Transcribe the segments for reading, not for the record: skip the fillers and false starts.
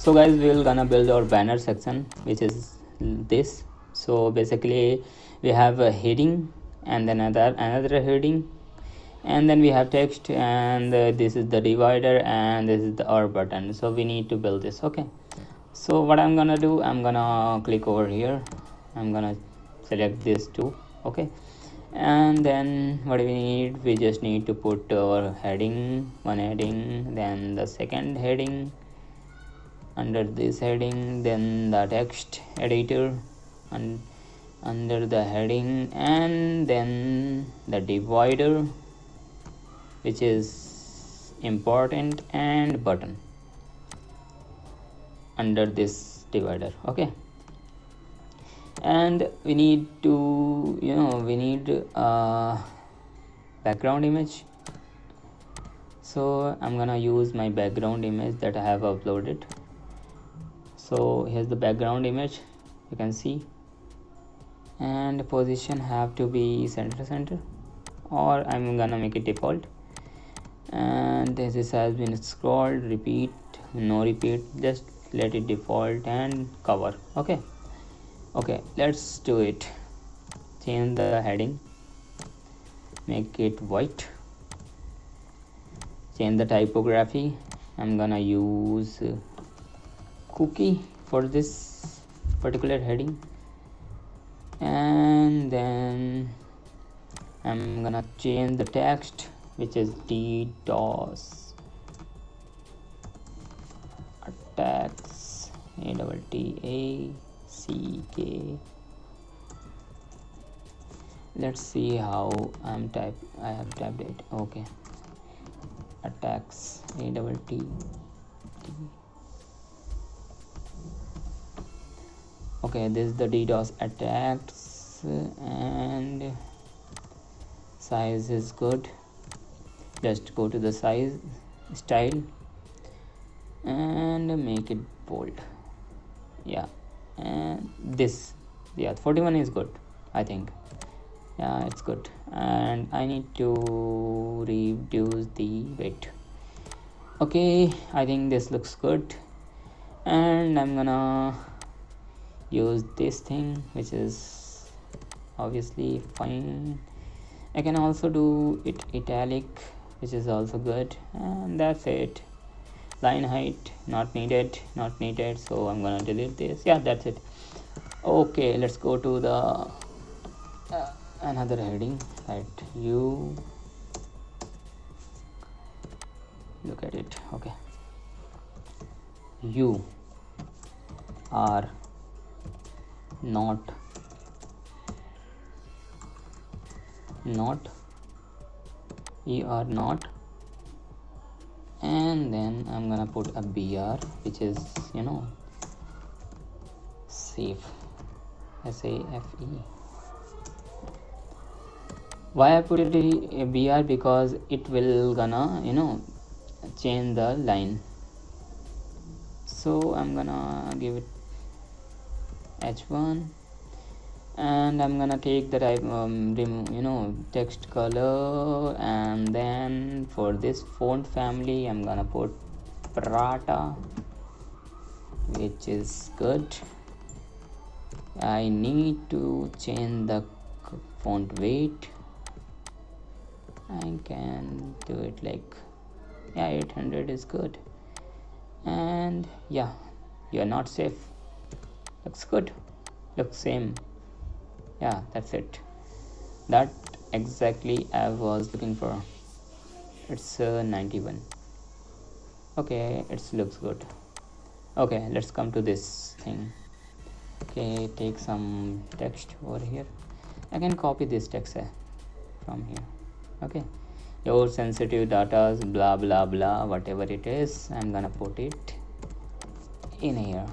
So guys, we're gonna build our banner section, which is this. So basically we have a heading and then another heading, and then we have text, and this is the divider, and this is the our button. So we need to build this. Okay, so what I'm gonna do, I'm gonna click over here, I'm gonna select this too. Okay, and then what we need, we just need to put our heading, one heading, then the second heading under this heading, then the text editor and under the heading, and then the divider, which is important, and button under this divider. Okay, and we need to we need a background image. So I'm gonna use my background image that I have uploaded. So here's the background image, you can see, and position have to be center, or I'm gonna make it default. And this has been scrolled, repeat, no repeat, just let it default, and cover. Okay, let's do it. Change the heading, make it white. Change the typography, I'm gonna use cookie for this particular heading, and then I'm gonna change the text, which is DDoS attacks, ATTACK. Let's see how I have typed it. Okay, attacks, ATT. Okay, this is the DDoS attacks, and size is good. Just go to the size, style, and make it bold. Yeah, and this, yeah, 41 is good, I think. Yeah, it's good. And I need to reduce the weight. Okay, I think this looks good, and I'm gonna use this thing, which is obviously fine. I can also do it italic, which is also good, and that's it. Line height not needed, so I'm gonna delete this. Yeah, that's it. Okay, let's go to the another heading, right? You look at it. Okay, you are not you are not, and then I'm gonna put a BR, which is safe, SAFE. Why I put it a BR? Because it will gonna change the line. So I'm gonna give it H1, and I'm gonna take the type text color, and then for this font family I'm gonna put Prata, which is good. I need to change the font weight. I can do it like 800 is good, and yeah, you're not safe looks good, looks same. Yeah, that's it. That exactly I was looking for. It's 91. Okay, it looks good. Okay, let's come to this thing. Okay, take some text over here. I can copy this text from here. Okay, your sensitive data, blah blah blah, whatever it is, I'm gonna put it in here,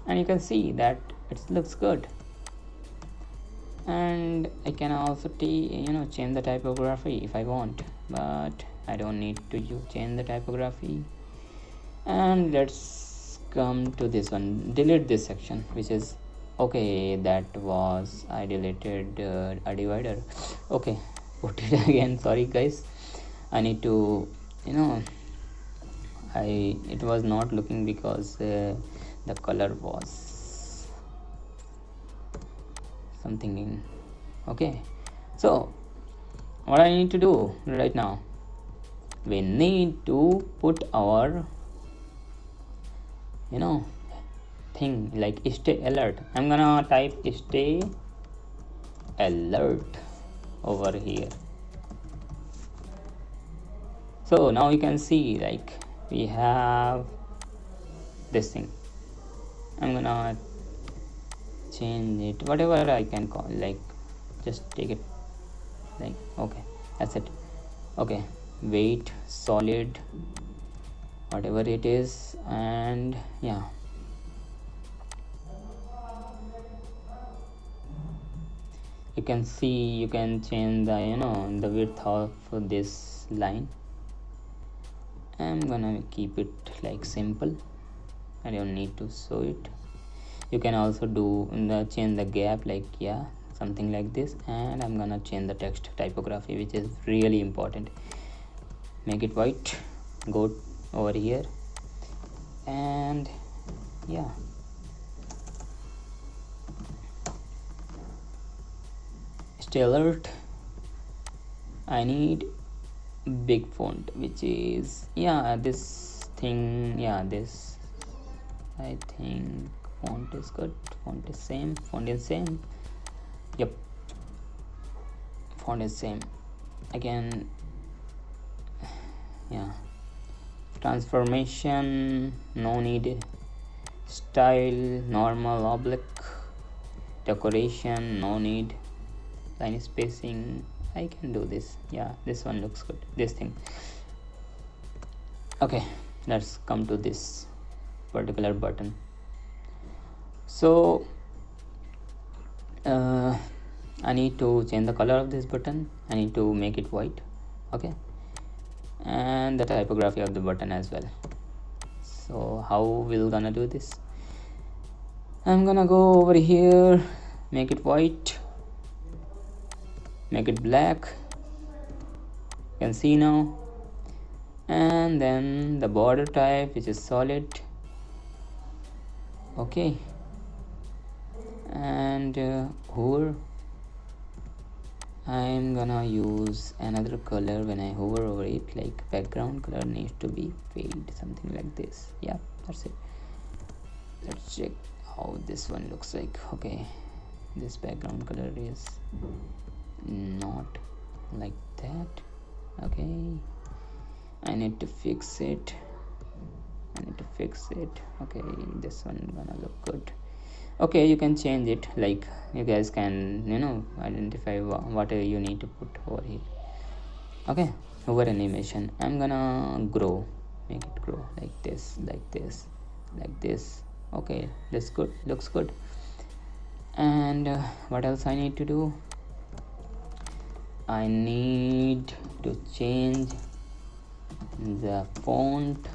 and you can see that it looks good. And I can also change the typography if I want, but I don't need to change the typography. And let's come to this one, delete this section, which is okay. That was I deleted a divider. Okay, put it again. Sorry guys, I need to it was not looking because the color was something in. Okay, so what I need to do right now, we need to put our thing like stay alert. I'm gonna type stay alert over here. So now you can see like we have this thing. I'm gonna change it whatever I can call, like just take it like, okay, that's it. Okay, weight solid, whatever it is, and yeah, you can see you can change the the width of this line. I'm gonna keep it like simple. I don't need to show it. You can also do change the gap, like yeah, something like this. And I'm gonna change the text typography, which is really important. Make it white, go over here, and yeah, stay alert. I need big font, which is this thing, this, I think font is good, font is same, yep, font is same. Again, transformation no need, style normal oblique, decoration no need, line spacing I can do this. This one looks good, this thing. Okay, let's come to this particular button. So I need to change the color of this button. I need to make it white. Okay, and the typography of the button as well. So how we're gonna do this? I'm gonna go over here, make it white, make it black, you can see now, and then the border type, which is solid. Okay, and hover, I'm gonna use another color when I hover over it, like background color needs to be fade, something like this. Yeah, that's it. Let's check how this one looks like. Okay, this background color is not like that. Okay, I need to fix it. Okay, this one gonna look good. Okay, you can change it, like you guys can identify what you need to put over here. Okay, over animation, I'm gonna grow, make it grow like this, like this, like this. Okay, that's good, looks good. And what else I need to do? I need to change the font,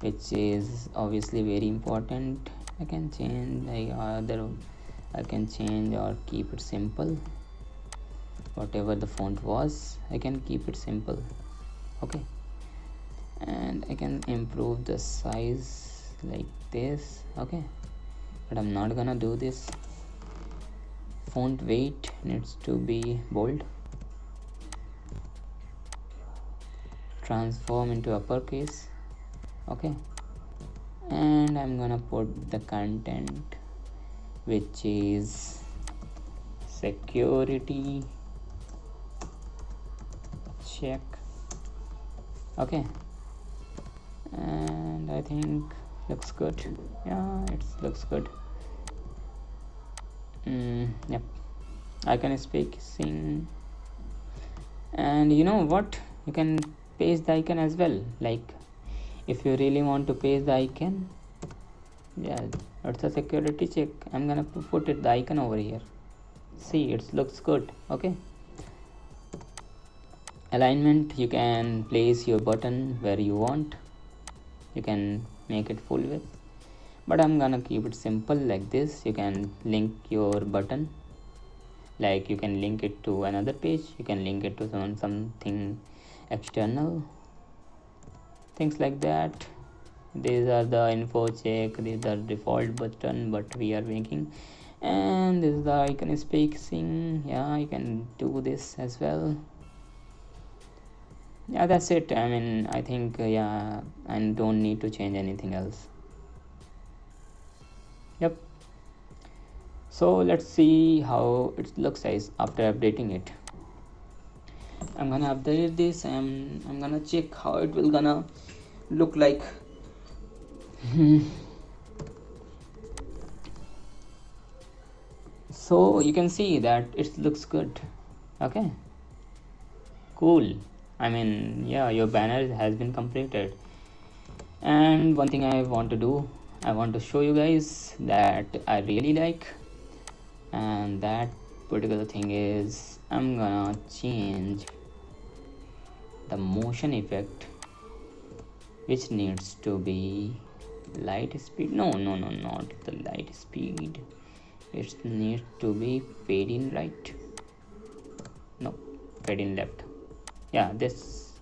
which is obviously very important. I can change I can change or keep it simple. Whatever the font was, I can keep it simple. Okay, and I can improve the size like this. Okay, but I'm not gonna do this. Font weight needs to be bold. Transform into uppercase. Okay, and I'm gonna put the content, which is security check. Okay, and I think looks good. It looks good. Yep, icon spacing, and you know what, you can paste the icon as well. Like if you really want to paste the icon, it's a security check. I'm gonna put it the icon over here. See, it looks good. Okay, alignment, you can place your button where you want. You can make it full width, but I'm gonna keep it simple like this. You can link your button, like you can link it to another page, you can link it to something external things like that. These are the info check, these are default button but we are making, and this is the icon spacing. Yeah, you can do this as well. Yeah, that's it. I mean, I think yeah, I don't need to change anything else. Yep. So let's see how it looks like after updating it. I'm gonna update this and I'm gonna check how it will gonna look like. So you can see that it looks good. Okay, cool. I mean, yeah, your banner has been completed. And one thing I want to do, I want to show you guys that I really like, and that particular thing is I'm gonna change the motion effect, which needs to be light speed. No, not the light speed. It needs to be fade in right. No, fade in left. Yeah, this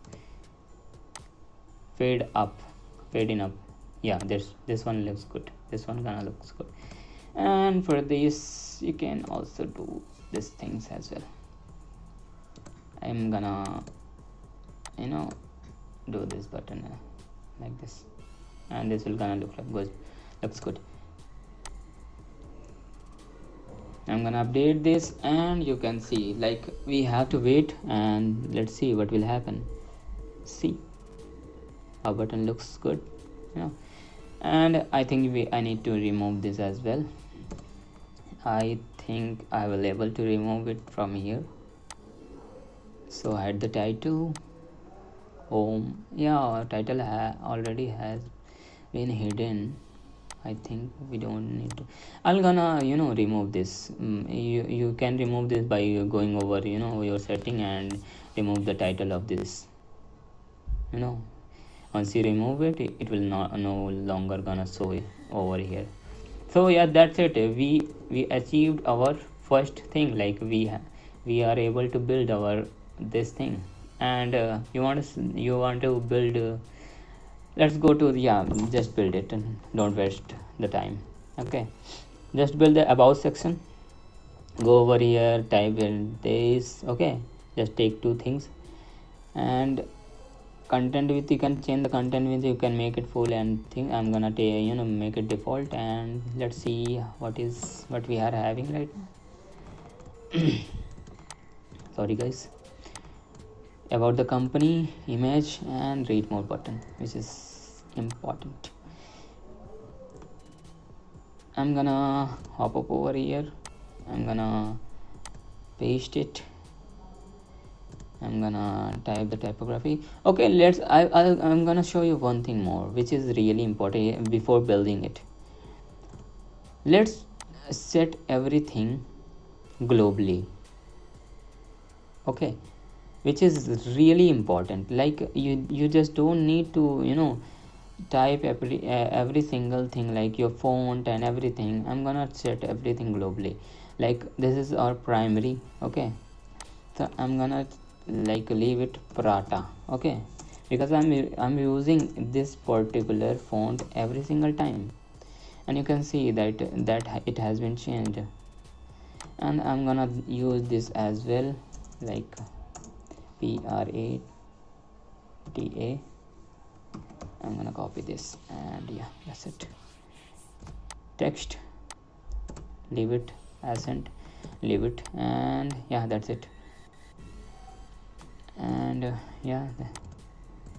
fade up, fade in up. Yeah, this one looks good. This one gonna looks good. And for this you can also do these things as well. I'm gonna do this button like this, and this will gonna look like good. Looks good. I'm gonna update this and you can see like we have to wait and let's see what will happen. See, our button looks good, and I think I need to remove this as well. I think I will able to remove it from here. So hide the title, home. Yeah, our title already has been hidden. I think we don't need to. I'm gonna remove this. You can remove this by going over your setting and remove the title of this. Once you remove it, it will no longer gonna show over here. So yeah, that's it. We achieved our first thing. Like we are able to build our this thing, and you want to build. Let's go to just build it and don't waste the time. Okay, just build the about section. Go over here, type in this. Okay, just take two things, and content width you can change the content width. You can make it full and thing. I'm gonna make it default, and let's see what we are having right now. Sorry guys. About the company, image, and read more button, which is important. I'm gonna hop up over here. I'm gonna paste it. I'm gonna type the typography. Okay, I'm gonna show you one thing more, which is really important before building it. Let's set everything globally. Okay, which is really important. Like you just don't need to type every single thing, like your font and everything. I'm gonna set everything globally. Like this is our primary. Okay, so I'm gonna leave it Prata. Okay, because I'm using this particular font every single time, and you can see that it has been changed. And I'm gonna use this as well, like Prata. I'm gonna copy this, and yeah, that's it. Text, leave it. Accent, leave it. And yeah, that's it. And yeah,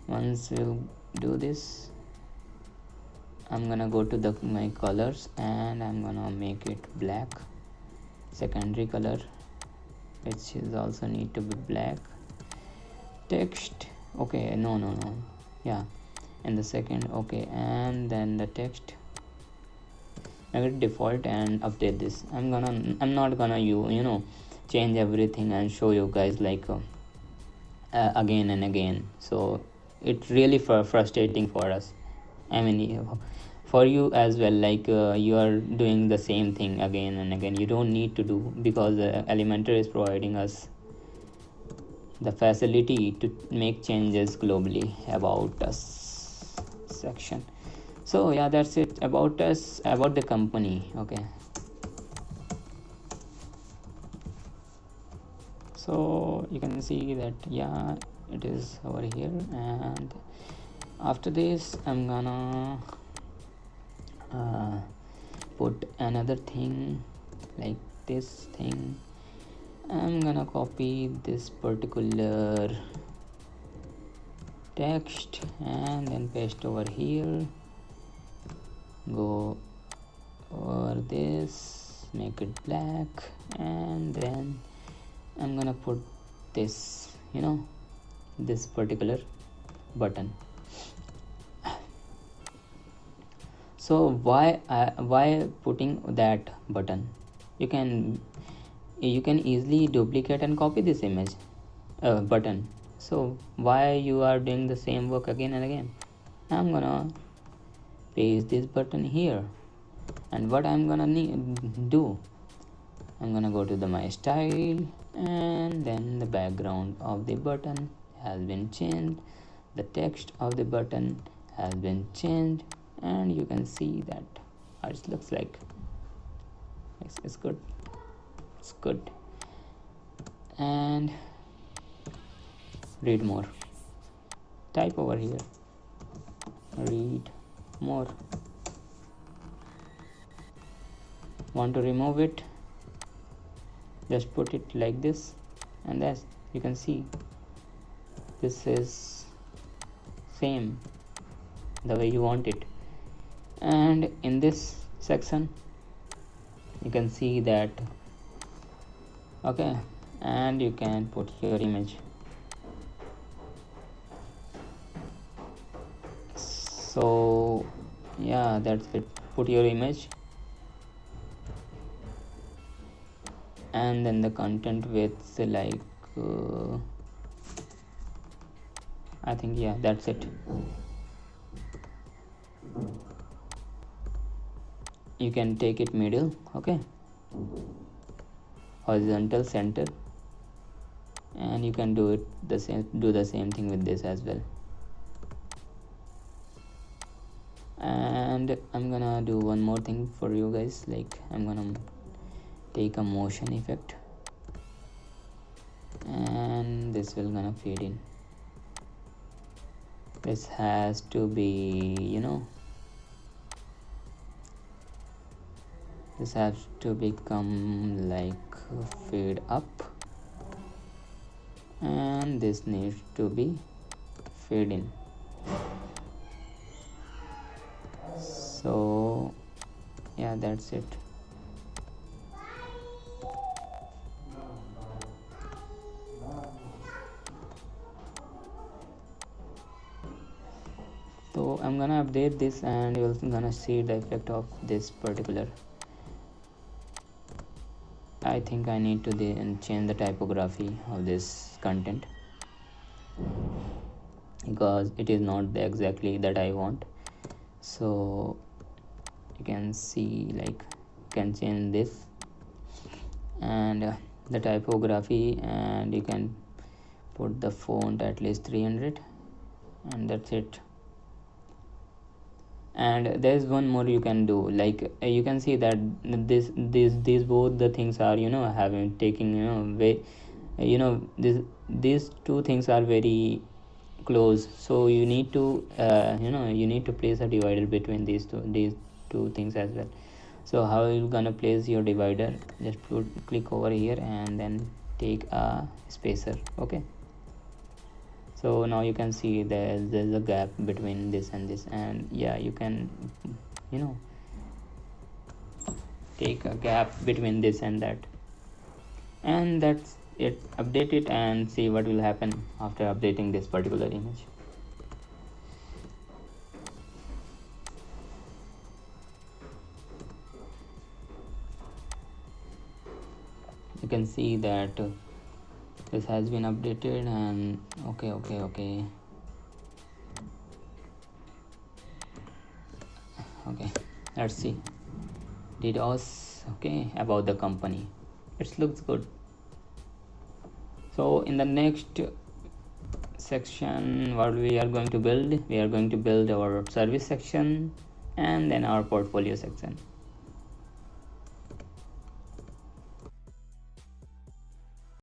once we'll do this, I'm gonna go to my colors, and I'm gonna make it black. Secondary color, which is also need to be black. Text, okay, no, yeah, and the second, okay, and then the text, make it default and update this. I'm not gonna change everything and show you guys like again and again. So it's really frustrating for us. I mean, for you as well, like you are doing the same thing again and again. You don't need to do, because Elementor is providing us the facility to make changes globally about us. section. So yeah, that's it about us, about the company. Okay, so you can see that yeah, it is over here. And after this I'm gonna put another thing like this thing. I'm gonna copy this particular text and then paste over here, go over this, make it black, and then I'm gonna put this, this particular button. So why putting that button? You can easily duplicate and copy this image button. So why you are doing the same work again and again? I'm gonna paste this button here, and what I'm gonna do, I'm gonna go to my style, and then the background of the button has been changed, the text of the button has been changed, and you can see that how it looks like. It's good, it's good. And read more, type over here, read more. Want to remove it, just put it like this, and as you can see, this is same the way you want it. And in this section you can see that, okay, and you can put your image. So yeah, that's it, put your image, and then the content width, like I think yeah, that's it. You can take it middle, okay, horizontal, center, and you can do the same thing with this as well. And I'm gonna do one more thing for you guys, like I'm gonna take a motion effect, and this will gonna fade in. This has to be, this has to become like fade up, and this needs to be fade in. So yeah, that's it. So I'm gonna update this, and you're gonna see the effect of this particular. I think I need to change the typography of this content, because it is not exactly that I want. So you can see, like, you can change this and the typography, and you can put the font at least 300, and that's it. And there's one more you can do, like you can see that these both the things are having taking way, these two things are very close. So you need to you need to place a divider between these two things as well. So how are you gonna place your divider? Just click over here and then take a spacer. Okay, so now you can see there's a gap between this and this, and yeah, you can take a gap between this and that, and that's it. Update it and see what will happen after updating this particular image. You can see that this has been updated, and okay, let's see details. Okay, about the company, it looks good. So in the next section, what we are going to build, we are going to build our service section and then our portfolio section.